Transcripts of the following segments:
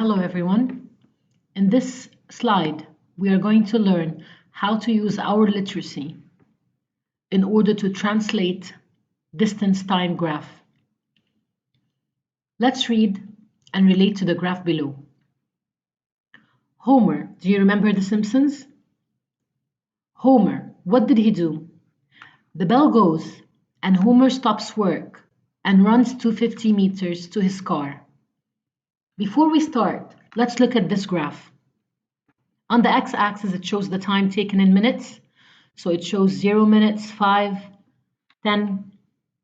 Hello everyone. In this slide, we are going to learn how to use our literacy in order to translate distance time graph. Let's read and relate to the graph below. Homer, do you remember The Simpsons? Homer, what did he do? The bell goes and Homer stops work and runs 250 meters to his car. Before we start, let's look at this graph. On the x-axis, it shows the time taken in minutes. So it shows 0 minutes, 5, 10,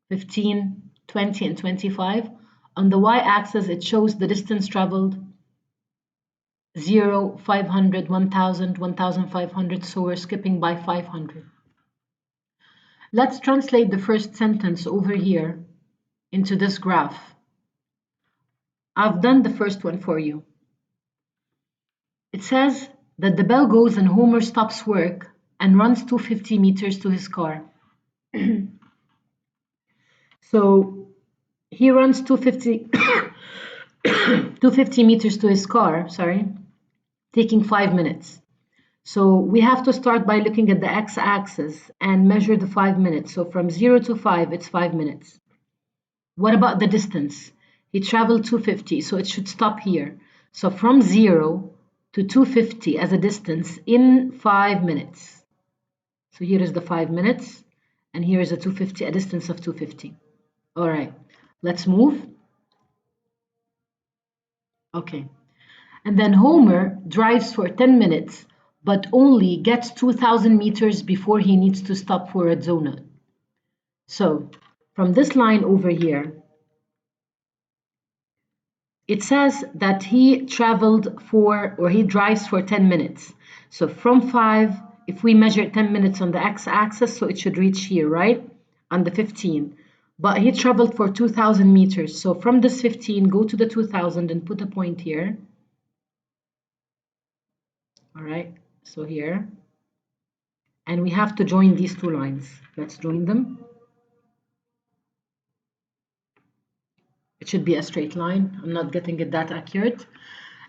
15, 20, and 25. On the y-axis, it shows the distance traveled, 0, 500, 1000, 1500, so we're skipping by 500. Let's translate the first sentence over here into this graph. I've done the first one for you. It says that the bell goes and Homer stops work and runs 250 meters to his car. So he runs 250 meters to his car, taking 5 minutes. So we have to start by looking at the x-axis and measure the 5 minutes. So from 0 to 5, it's 5 minutes. What about the distance? He traveled 250, so it should stop here. So from 0 to 250 as a distance in 5 minutes. So here is the 5 minutes, and here is a 250, a distance of 250. All right, let's move. Okay, and then Homer drives for 10 minutes, but only gets 2,000 meters before he needs to stop for a donut. So from this line over here, it says that he drives for 10 minutes. So from 5, if we measure 10 minutes on the x-axis, so it should reach here, right? On the 15. But he traveled for 2,000 meters. So from this 15, go to the 2,000 and put a point here. All right, so here. And we have to join these two lines. Let's join them. It should be a straight line. I'm not getting it that accurate.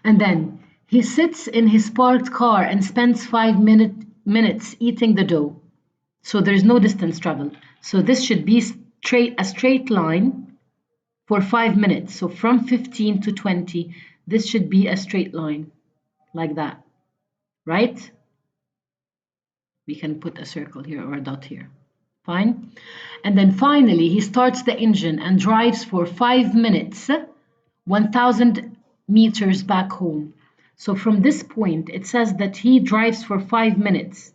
And then he sits in his parked car and spends 5 minutes eating the dough. So there's no distance traveled. So this should be a straight line for 5 minutes. So from 15 to 20, this should be a straight line like that, right? We can put a circle here or a dot here. Fine. And then finally, he starts the engine and drives for 5 minutes, 1,000 meters back home. So from this point, it says that he drives for 5 minutes.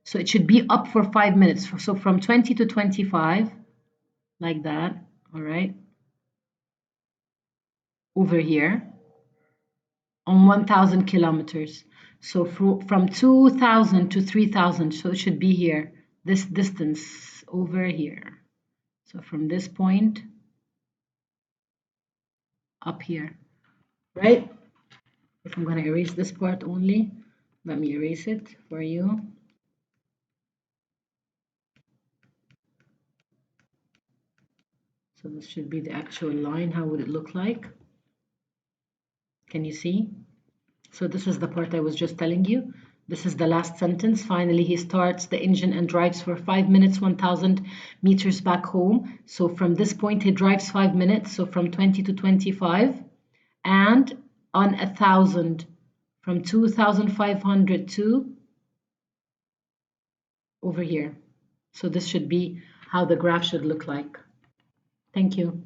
So it should be up for 5 minutes. So from 20 to 25, like that, all right? Over here, on 1,000 kilometers. So from 2,000 to 3,000, so it should be here, this distance over here. So from this point up here, right? If I'm going to erase this part only, let me erase it for you. So this should be the actual line. How would it look like? Can you see? So this is the part I was just telling you. This is the last sentence. Finally, he starts the engine and drives for 5 minutes, 1,000 meters back home. So from this point, he drives 5 minutes. So from 20 to 25. And on 1,000, from 2,500 to over here. So this should be how the graph should look like. Thank you.